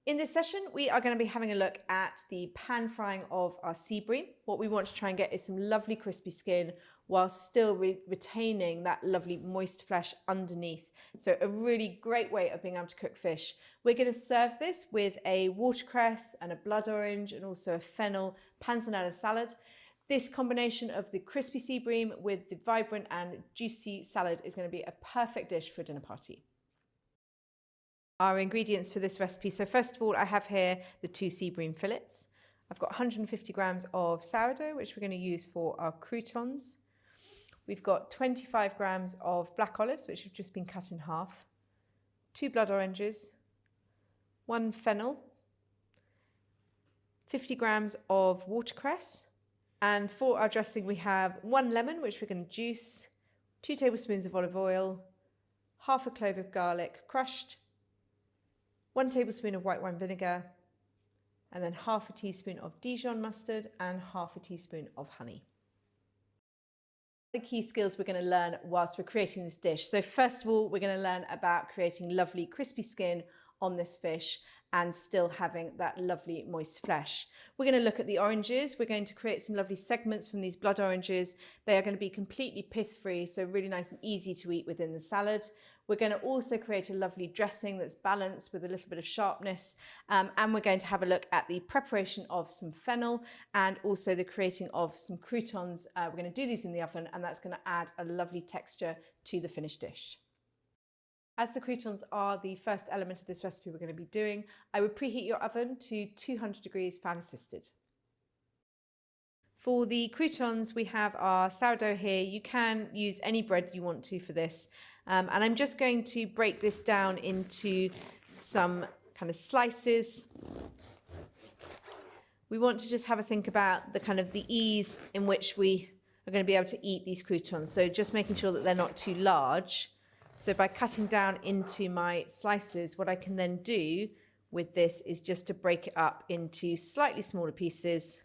In this session, we are going to be having a look at the pan frying of our sea bream. What we want to try and get is some lovely crispy skin while still retaining that lovely moist flesh underneath. So a really great way of being able to cook fish. We're going to serve this with a watercress and a blood orange and also a fennel panzanella salad. This combination of the crispy sea bream with the vibrant and juicy salad is going to be a perfect dish for a dinner party. Our ingredients for this recipe. So first of all, I have here the 2 sea bream fillets. I've got 150 grams of sourdough, which we're going to use for our croutons. We've got 25 grams of black olives, which have just been cut in half, 2 blood oranges, 1 fennel, 50 grams of watercress. And for our dressing, we have 1 lemon, which we're going to juice, 2 tablespoons of olive oil, half a clove of garlic crushed, 1 tablespoon of white wine vinegar, and then half a teaspoon of Dijon mustard and half a teaspoon of honey. The key skills we're going to learn whilst we're creating this dish. So first of all, we're going to learn about creating lovely crispy skin on this fish and still having that lovely moist flesh. We're going to look at the oranges. We're going to create some lovely segments from these blood oranges. They are going to be completely pith-free, so really nice and easy to eat within the salad. We're going to also create a lovely dressing that's balanced with a little bit of sharpness. And we're going to have a look at the preparation of some fennel and also the creating of some croutons. We're going to do these in the oven, and that's going to add a lovely texture to the finished dish. As the croutons are the first element of this recipe we're going to be doing, I would preheat your oven to 200 degrees fan assisted. For the croutons, we have our sourdough here. You can use any bread you want to for this. And I'm just going to break this down into some kind of slices. We want to just have a think about the kind of the ease in which we are going to be able to eat these croutons. So just making sure that they're not too large. So by cutting down into my slices, what I can then do with this is just to break it up into slightly smaller pieces.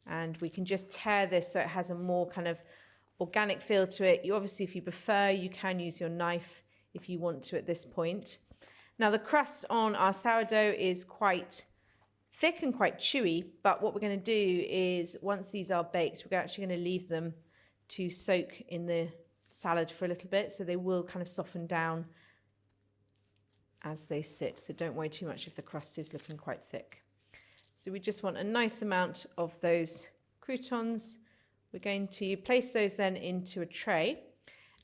And we can just tear this so it has a more kind of organic feel to it. You obviously, if you prefer, you can use your knife if you want to at this point. Now the crust on our sourdough is quite thick and quite chewy, but what we're going to do is once these are baked, we're actually going to leave them to soak in the salad for a little bit, so they will kind of soften down as they sit. So don't worry too much if the crust is looking quite thick. So we just want a nice amount of those croutons. We're going to place those then into a tray.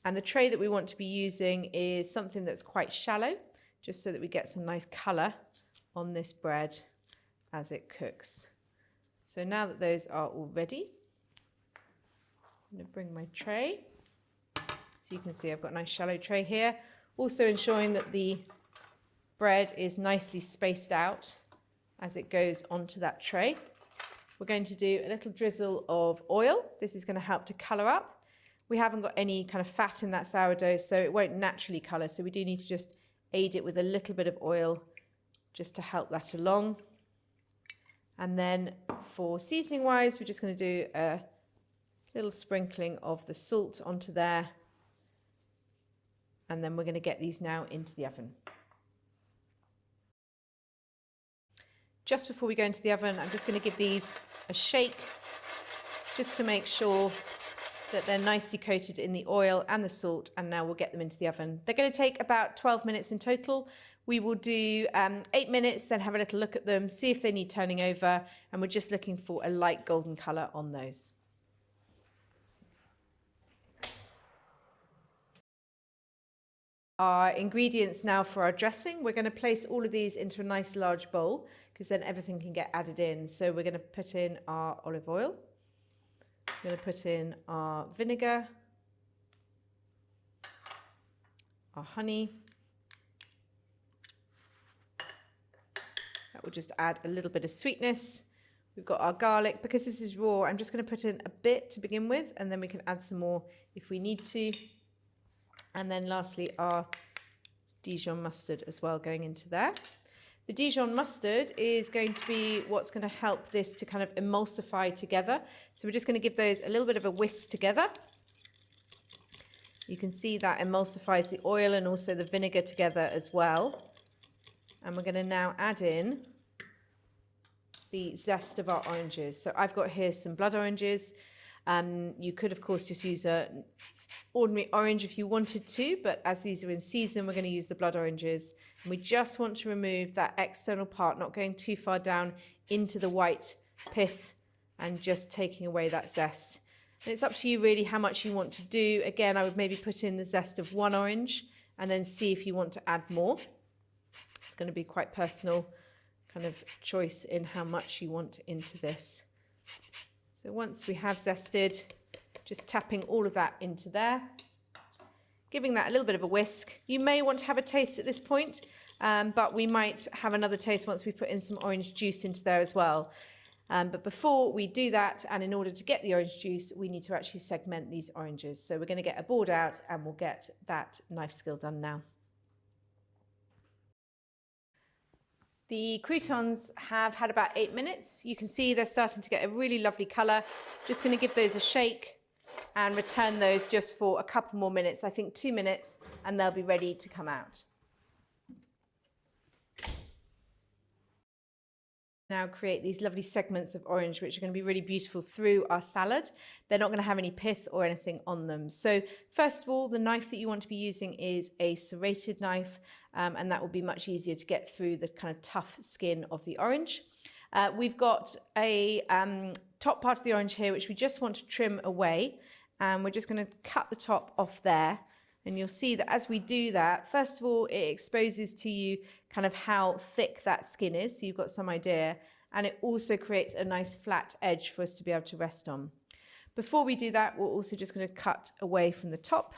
And the tray that we want to be using is something that's quite shallow, just so that we get some nice colour on this bread as it cooks. So now that those are all ready, I'm going to bring my tray. So you can see I've got a nice shallow tray here. Also ensuring that the bread is nicely spaced out as it goes onto that tray. We're going to do a little drizzle of oil. This is going to help to colour up. We haven't got any kind of fat in that sourdough, so it won't naturally colour. So we do need to just aid it with a little bit of oil just to help that along. And then for seasoning wise, we're just going to do a little sprinkling of the salt onto there. And then we're going to get these now into the oven. Just before we go into the oven, I'm just going to give these a shake just to make sure that they're nicely coated in the oil and the salt, and now we'll get them into the oven. They're going to take about 12 minutes in total. We will do 8 minutes, then have a little look at them, see if they need turning over, and we're just looking for a light golden colour on those. Our ingredients now for our dressing. We're going to place all of these into a nice large bowl because then everything can get added in. So we're going to put in our olive oil. We're going to put in our vinegar, our honey. That will just add a little bit of sweetness. We've got our garlic. Because this is raw, I'm just going to put in a bit to begin with, and then we can add some more if we need to. And then lastly, our Dijon mustard as well going into there. The Dijon mustard is going to be what's going to help this to kind of emulsify together. So we're just going to give those a little bit of a whisk together. You can see that emulsifies the oil and also the vinegar together as well. And we're going to now add in the zest of our oranges. So I've got here some blood oranges. You could, of course, just use an ordinary orange if you wanted to, but as these are in season, we're going to use the blood oranges. And we just want to remove that external part, not going too far down into the white pith, and just taking away that zest. And it's up to you really how much you want to do. Again, I would maybe put in the zest of one orange and then see if you want to add more. It's going to be quite personal kind of choice in how much you want into this. So once we have zested, just tapping all of that into there, giving that a little bit of a whisk. You may want to have a taste at this point, but we might have another taste once we put in some orange juice into there as well. But before we do that, and in order to get the orange juice, we need to actually segment these oranges. So we're going to get a board out and we'll get that knife skill done now. The croutons have had about 8 minutes. You can see they're starting to get a really lovely colour. Just going to give those a shake and return those just for a couple more minutes, I think 2 minutes, and they'll be ready to come out. Now create these lovely segments of orange, which are going to be really beautiful through our salad. They're not going to have any pith or anything on them. So first of all, the knife that you want to be using is a serrated knife, and that will be much easier to get through the kind of tough skin of the orange. We've got a top part of the orange here, which we just want to trim away, and we're just going to cut the top off there. And you'll see that as we do that, first of all, it exposes to you kind of how thick that skin is, so you've got some idea, and it also creates a nice flat edge for us to be able to rest on. Before we do that, we're also just going to cut away from the top.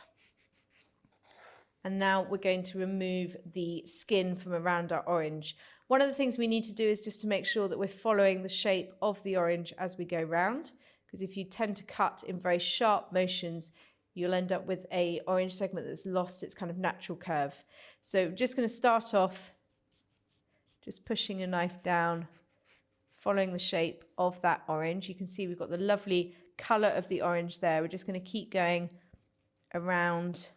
And now we're going to remove the skin from around our orange. One of the things we need to do is just to make sure that we're following the shape of the orange as we go round, because if you tend to cut in very sharp motions, you'll end up with an orange segment that's lost its kind of natural curve. So just going to start off just pushing a knife down, following the shape of that orange. You can see we've got the lovely colour of the orange there. We're just going to keep going around.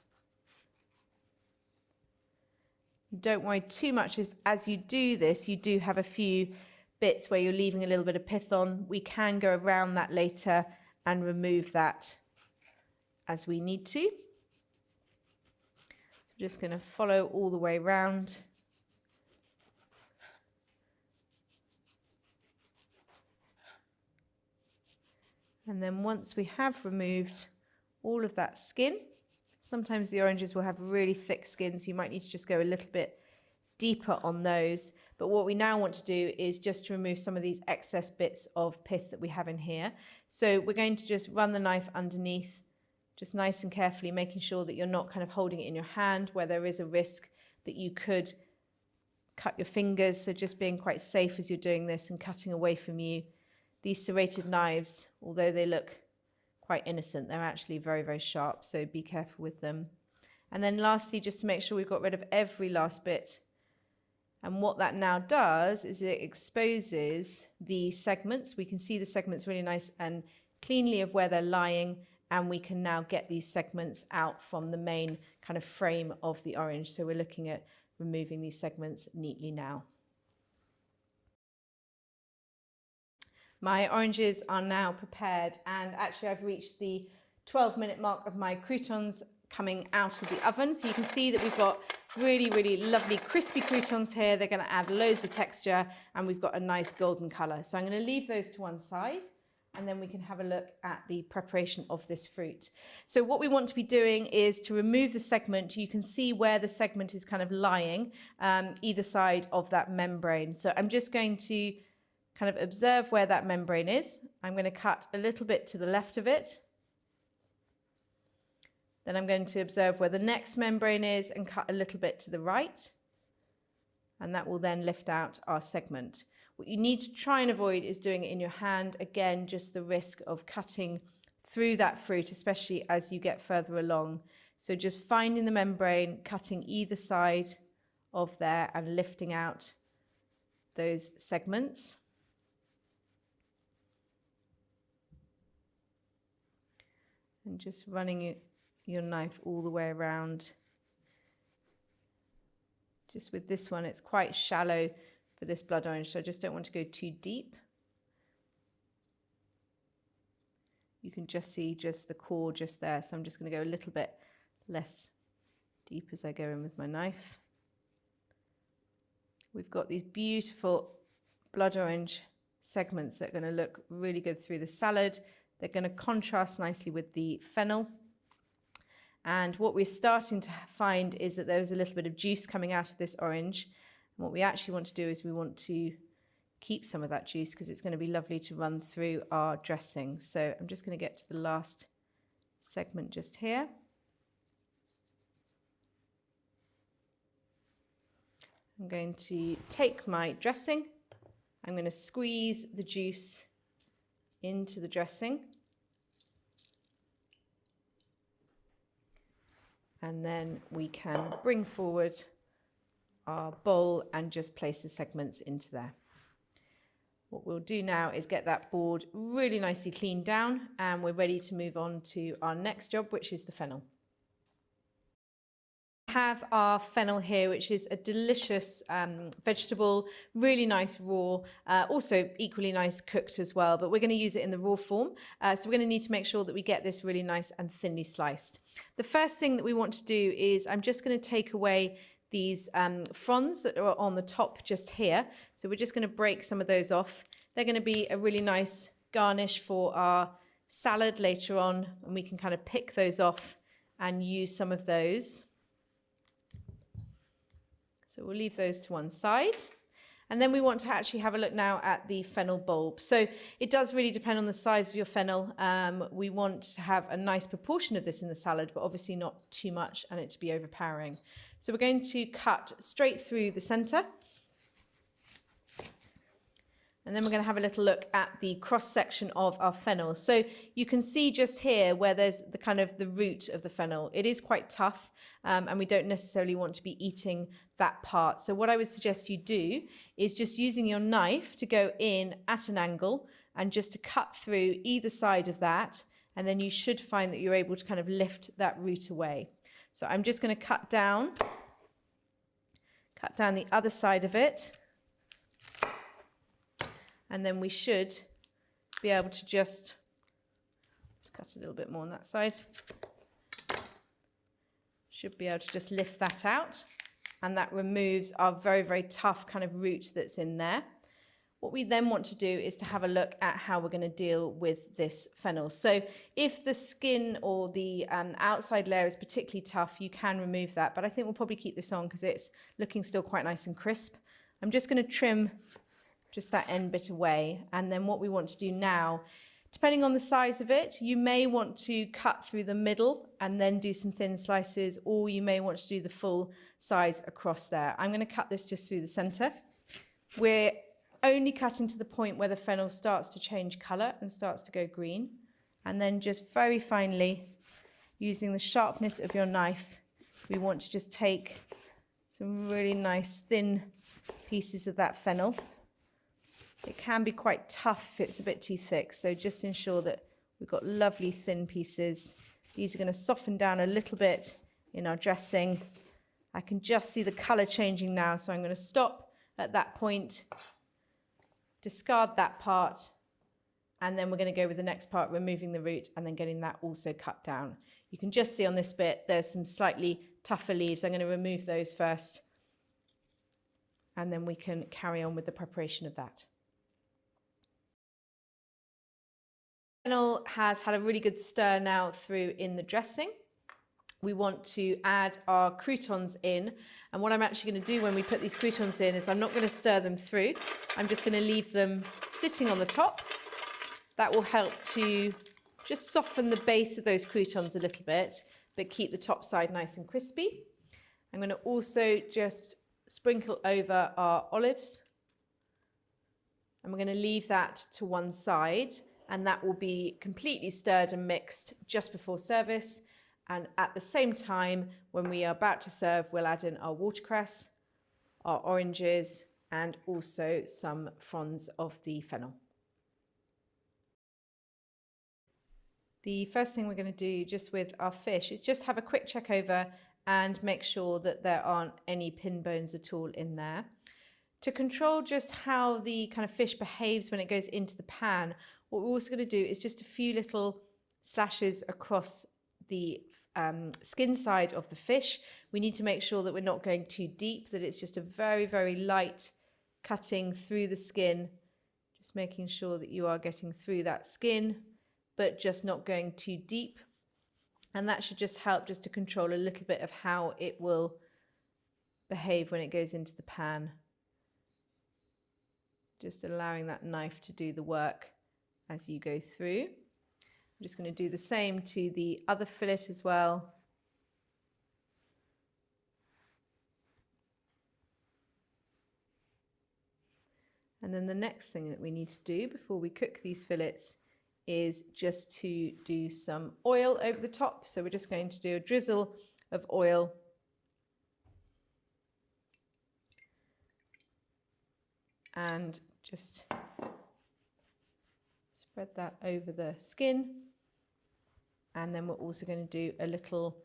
Don't worry too much if, as you do this, you do have a few bits where you're leaving a little bit of pith on. We can go around that later and remove that as we need to. So just going to follow all the way around. And then once we have removed all of that skin, sometimes the oranges will have really thick skin, so you might need to just go a little bit deeper on those. But what we now want to do is just to remove some of these excess bits of pith that we have in here. So we're going to just run the knife underneath, just nice and carefully, making sure that you're not kind of holding it in your hand where there is a risk that you could cut your fingers. So just being quite safe as you're doing this and cutting away from you. These serrated knives, although they look quite innocent, they're actually very, very sharp, so be careful with them. And then lastly, just to make sure we've got rid of every last bit. And what that now does is it exposes the segments. We can see the segments really nice and cleanly of where they're lying, and we can now get these segments out from the main kind of frame of the orange. So we're looking at removing these segments neatly now. My oranges are now prepared, and actually I've reached the 12-minute mark of my croutons coming out of the oven. So you can see that we've got really, really lovely crispy croutons here. They're going to add loads of texture, and we've got a nice golden colour. So I'm going to leave those to one side, and then we can have a look at the preparation of this fruit. So what we want to be doing is to remove the segment. You can see where the segment is kind of lying, either side of that membrane. So I'm just going to kind of observe where that membrane is. I'm going to cut a little bit to the left of it. Then I'm going to observe where the next membrane is and cut a little bit to the right. And that will then lift out our segment. What you need to try and avoid is doing it in your hand. Again, just the risk of cutting through that fruit, especially as you get further along. So just finding the membrane, cutting either side of there and lifting out those segments. And just running your knife all the way around, Just with this one, it's quite shallow for this blood orange, so I just don't want to go too deep. You can just see just the core just there, so I'm just going to go a little bit less deep as I go in with my knife. We've got these beautiful blood orange segments that are going to look really good through the salad. They're going to contrast nicely with the fennel. And what we're starting to find is that there's a little bit of juice coming out of this orange. And what we actually want to do is we want to keep some of that juice because it's going to be lovely to run through our dressing. So I'm just going to get to the last segment just here. I'm going to take my dressing. I'm going to squeeze the juice into the dressing. And then we can bring forward our bowl and just place the segments into there. What we'll do now is get that board really nicely cleaned down, and we're ready to move on to our next job, which is the fennel. We have our fennel here, which is a delicious vegetable, really nice raw, also equally nice cooked as well, but we're going to use it in the raw form. So we're going to need to make sure that we get this really nice and thinly sliced. The first thing that we want to do is I'm just going to take away these fronds that are on the top just here. So we're just going to break some of those off. They're going to be a really nice garnish for our salad later on, and we can kind of pick those off and use some of those. So we'll leave those to one side. And then we want to actually have a look now at the fennel bulb. So it does really depend on the size of your fennel. We want to have a nice proportion of this in the salad, but obviously not too much and it to be overpowering. So we're going to cut straight through the center. And then we're going to have a little look at the cross section of our fennel. So you can see just here where there's the kind of the root of the fennel. It is quite tough, and we don't necessarily want to be eating that part. So what I would suggest you do is just using your knife to go in at an angle and just to cut through either side of that. And then you should find that you're able to kind of lift that root away. So I'm just going to cut down the other side of it. And then we should be able to just cut a little bit more on that side. Should be able to just lift that out. And that removes our very, very tough kind of root that's in there. What we then want to do is to have a look at how we're going to deal with this fennel. So if the skin or the outside layer is particularly tough, you can remove that. But I think we'll probably keep this on because it's looking still quite nice and crisp. I'm just going to trim just that end bit away. And then what we want to do now, depending on the size of it, you may want to cut through the middle and then do some thin slices, or you may want to do the full size across there. I'm going to cut this just through the center. We're only cutting to the point where the fennel starts to change color and starts to go green. And then just very finely, using the sharpness of your knife, we want to just take some really nice thin pieces of that fennel. It can be quite tough if it's a bit too thick, so just ensure that we've got lovely thin pieces. These are going to soften down a little bit in our dressing. I can just see the colour changing now, so I'm going to stop at that point, discard that part, and then we're going to go with the next part, removing the root and then getting that also cut down. You can just see on this bit there's some slightly tougher leaves. I'm going to remove those first, and then we can carry on with the preparation of that. Fennel has had a really good stir now through in the dressing. We want to add our croutons in, and what I'm actually going to do when we put these croutons in is I'm not going to stir them through. I'm just going to leave them sitting on the top. That will help to just soften the base of those croutons a little bit, but keep the top side nice and crispy. I'm going to also just sprinkle over our olives, and we're going to leave that to one side, and that will be completely stirred and mixed just before service. And at the same time, when we are about to serve, we'll add in our watercress, our oranges, and also some fronds of the fennel. The first thing we're going to do just with our fish is just have a quick check over and make sure that there aren't any pin bones at all in there. To control just how the kind of fish behaves when it goes into the pan, what we're also going to do is just a few little slashes across the skin side of the fish. We need to make sure that we're not going too deep, that it's just a very, very light cutting through the skin, just making sure that you are getting through that skin, but just not going too deep. And that should just help just to control a little bit of how it will behave when it goes into the pan. Just allowing that knife to do the work as you go through. I'm just going to do the same to the other fillet as well. And then the next thing that we need to do before we cook these fillets is just to do some oil over the top. So we're just going to do a drizzle of oil. And just spread that over the skin. And then we're also going to do a little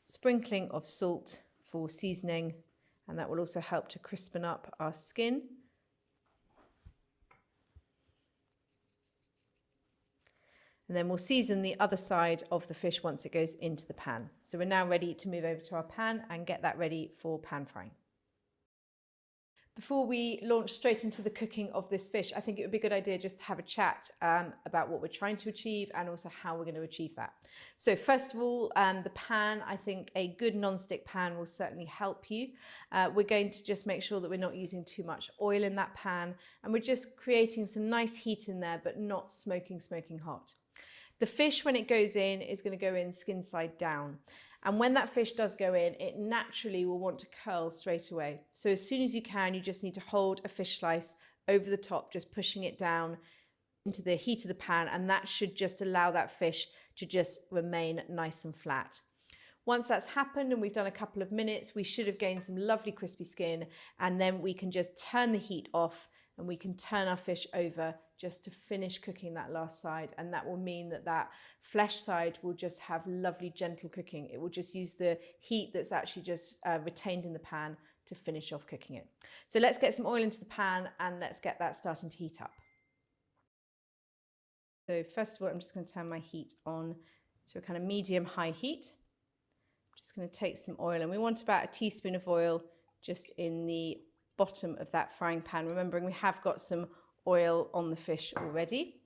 sprinkling of salt for seasoning, and that will also help to crispen up our skin. And then we'll season the other side of the fish once it goes into the pan. So we're now ready to move over to our pan and get that ready for pan frying. Before we launch straight into the cooking of this fish, I think it would be a good idea just to have a chat about what we're trying to achieve and also how we're going to achieve that. So first of all, the pan, I think a good non-stick pan will certainly help you. We're going to just make sure that we're not using too much oil in that pan, and we're just creating some nice heat in there, but not smoking hot. The fish, when it goes in, is going to go in skin side down. And when that fish does go in, it naturally will want to curl straight away. So as soon as you can, you just need to hold a fish slice over the top, just pushing it down into the heat of the pan, and that should just allow that fish to just remain nice and flat. Once that's happened and we've done a couple of minutes, we should have gained some lovely crispy skin, and then we can just turn the heat off and we can turn our fish over just to finish cooking that last side. And that will mean that that flesh side will just have lovely gentle cooking. It will just use the heat that's actually just retained in the pan to finish off cooking it. So let's get some oil into the pan and let's get that starting to heat up. So first of all, I'm just going to turn my heat on to a kind of medium-high heat. I'm just going to take some oil, and we want about a teaspoon of oil just in the bottom of that frying pan, remembering we have got some oil on the fish already.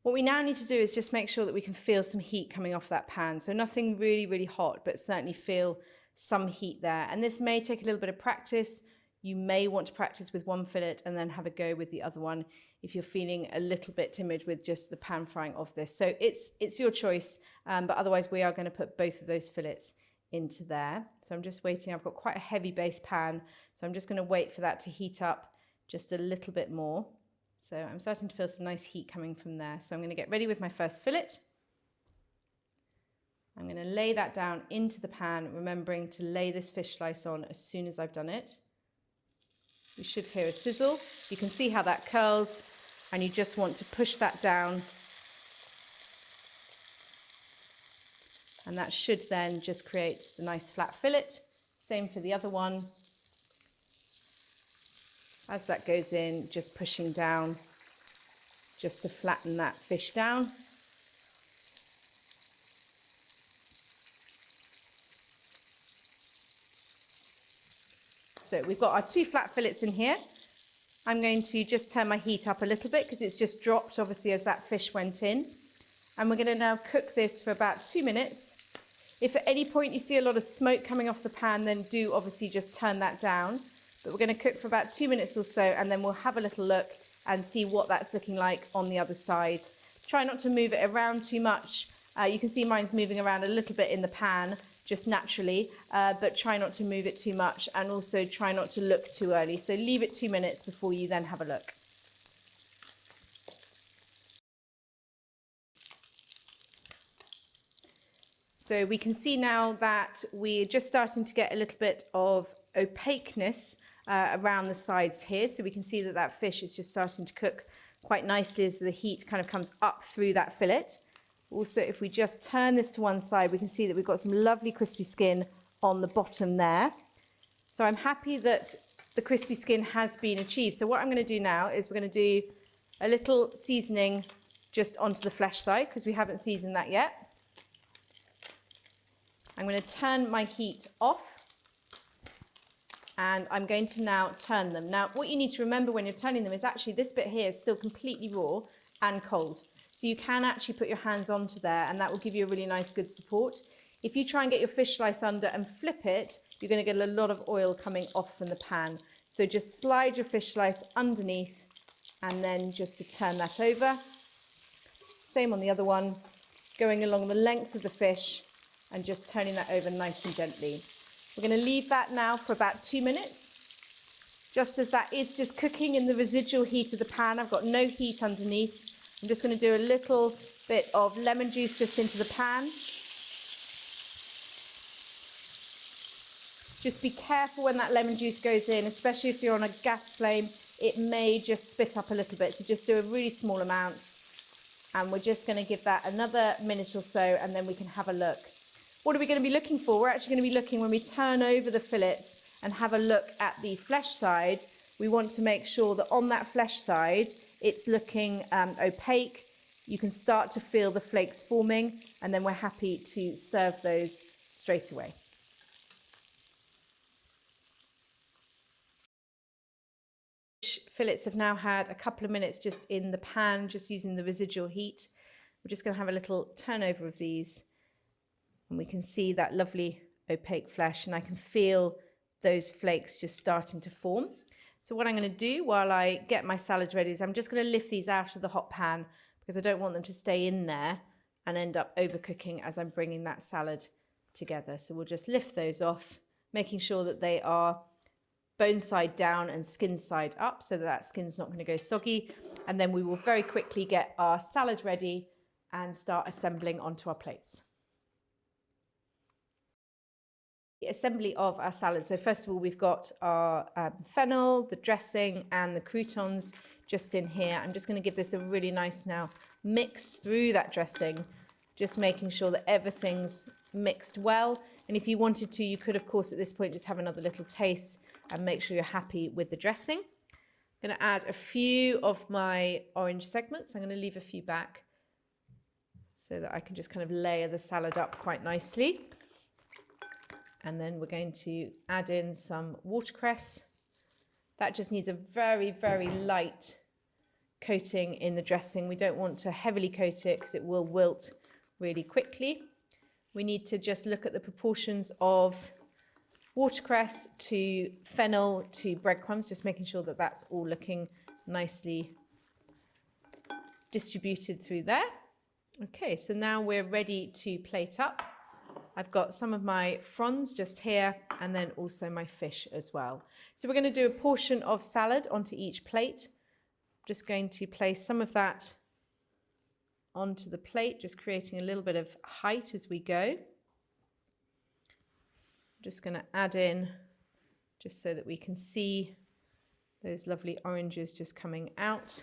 What we now need to do is just make sure that we can feel some heat coming off that pan. So nothing really, really hot, but certainly feel some heat there. And this may take a little bit of practice. You may want to practice with one fillet and then have a go with the other one if you're feeling a little bit timid with just the pan frying of this. So it's your choice, but otherwise we are going to put both of those fillets into there. So I'm just waiting. I've got quite a heavy base pan, so I'm just going to wait for that to heat up just a little bit more. So I'm starting to feel some nice heat coming from there. So I'm going to get ready with my first fillet. I'm going to lay that down into the pan, remembering to lay this fish slice on as soon as I've done it. You should hear a sizzle. You can see how that curls, and you just want to push that down. And that should then just create the nice flat fillet. Same for the other one. As that goes in, just pushing down just to flatten that fish down. So we've got our two flat fillets in here. I'm going to just turn my heat up a little bit because it's just dropped obviously as that fish went in. And we're going to now cook this for about 2 minutes. If at any point you see a lot of smoke coming off the pan, then do obviously just turn that down. But we're going to cook for about 2 minutes or so, and then we'll have a little look and see what that's looking like on the other side. Try not to move it around too much. You can see mine's moving around a little bit in the pan, just naturally, but try not to move it too much, and also try not to look too early. So leave it 2 minutes before you then have a look. So we can see now that we're just starting to get a little bit of opaqueness around the sides here. So we can see that that fish is just starting to cook quite nicely as the heat kind of comes up through that fillet. Also, if we just turn this to one side, we can see that we've got some lovely crispy skin on the bottom there. So I'm happy that the crispy skin has been achieved. So what I'm going to do now is we're going to do a little seasoning just onto the flesh side because we haven't seasoned that yet. I'm going to turn my heat off and I'm going to now turn them. Now, what you need to remember when you're turning them is actually this bit here is still completely raw and cold. So you can actually put your hands onto there and that will give you a really nice, good support. If you try and get your fish slice under and flip it, you're going to get a lot of oil coming off from the pan. So just slide your fish slice underneath and then just to turn that over. Same on the other one, going along the length of the fish and just turning that over nice and gently. We're going to leave that now for about 2 minutes. Just as that is just cooking in the residual heat of the pan, I've got no heat underneath. I'm just going to do a little bit of lemon juice just into the pan. Just be careful when that lemon juice goes in, especially if you're on a gas flame, it may just spit up a little bit. So just do a really small amount. And we're just going to give that another minute or so and then we can have a look. What are we going to be looking for? We're actually going to be looking when we turn over the fillets and have a look at the flesh side. We want to make sure that on that flesh side, it's looking opaque. You can start to feel the flakes forming and then we're happy to serve those straight away. Fillets have now had a couple of minutes just in the pan, just using the residual heat. We're just going to have a little turnover of these and we can see that lovely opaque flesh and I can feel those flakes just starting to form. So what I'm going to do while I get my salad ready is I'm just going to lift these out of the hot pan because I don't want them to stay in there and end up overcooking as I'm bringing that salad together. So we'll just lift those off, making sure that they are bone side down and skin side up so that that skin's not going to go soggy. And then we will very quickly get our salad ready and start assembling onto our plates. The assembly of our salad. So first of all, we've got our fennel, the dressing and the croutons just in here. I'm just going to give this a really nice now mix through that dressing, just making sure that everything's mixed well. And if you wanted to, you could, of course, at this point, just have another little taste and make sure you're happy with the dressing. I'm going to add a few of my orange segments. I'm going to leave a few back so that I can just kind of layer the salad up quite nicely. And then we're going to add in some watercress. That just needs a very, very light coating in the dressing. We don't want to heavily coat it because it will wilt really quickly. We need to just look at the proportions of watercress to fennel to breadcrumbs, just making sure that that's all looking nicely distributed through there. Okay, so now we're ready to plate up. I've got some of my fronds just here and then also my fish as well. So we're going to do a portion of salad onto each plate. Just going to place some of that onto the plate, just creating a little bit of height as we go. Just going to add in just so that we can see those lovely oranges just coming out.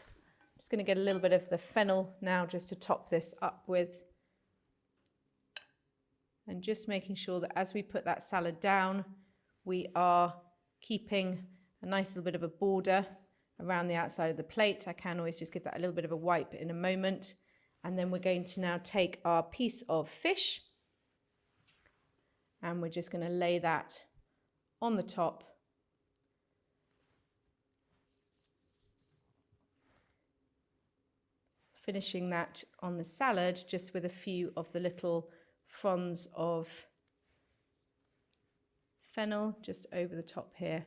Just going to get a little bit of the fennel now just to top this up with. And just making sure that as we put that salad down, we are keeping a nice little bit of a border around the outside of the plate. I can always just give that a little bit of a wipe in a moment. And then we're going to now take our piece of fish and we're just going to lay that on the top. Finishing that on the salad just with a few of the little fronds of fennel just over the top here.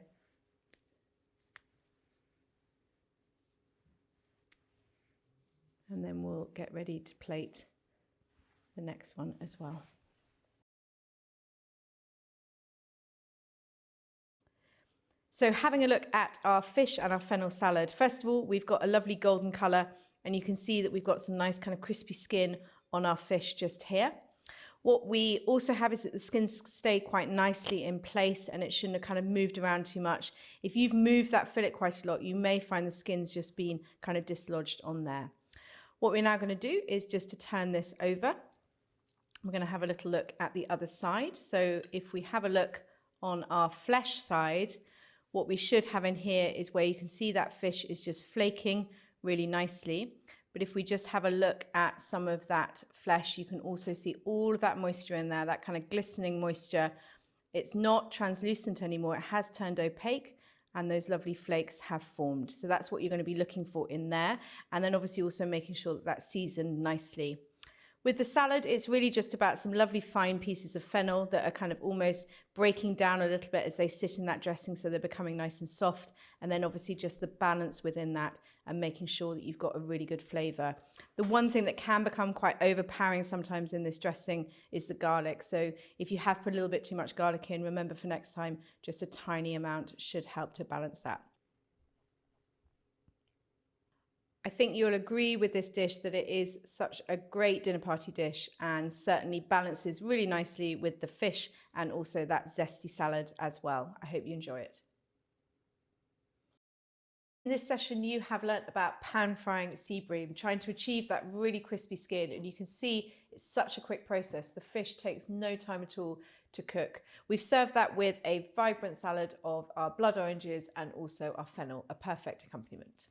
And then we'll get ready to plate the next one as well. So having a look at our fish and our fennel salad, first of all, we've got a lovely golden colour and you can see that we've got some nice kind of crispy skin on our fish just here. What we also have is that the skins stay quite nicely in place and it shouldn't have kind of moved around too much. If you've moved that fillet quite a lot, you may find the skins just being kind of dislodged on there. What we're now going to do is just to turn this over. We're going to have a little look at the other side. So if we have a look on our flesh side, what we should have in here is where you can see that fish is just flaking really nicely. But if we just have a look at some of that flesh, you can also see all of that moisture in there, that kind of glistening moisture. It's not translucent anymore, it has turned opaque, and those lovely flakes have formed. So that's what you're going to be looking for in there. And then obviously also making sure that that's seasoned nicely. With the salad, it's really just about some lovely fine pieces of fennel that are kind of almost breaking down a little bit as they sit in that dressing, so they're becoming nice and soft. And then obviously just the balance within that and making sure that you've got a really good flavour. The one thing that can become quite overpowering sometimes in this dressing is the garlic. So if you have put a little bit too much garlic in, remember for next time, just a tiny amount should help to balance that. I think you'll agree with this dish that it is such a great dinner party dish and certainly balances really nicely with the fish and also that zesty salad as well. I hope you enjoy it. In this session, you have learnt about pan frying sea bream, trying to achieve that really crispy skin, and you can see it's such a quick process. The fish takes no time at all to cook. We've served that with a vibrant salad of our blood oranges and also our fennel, a perfect accompaniment.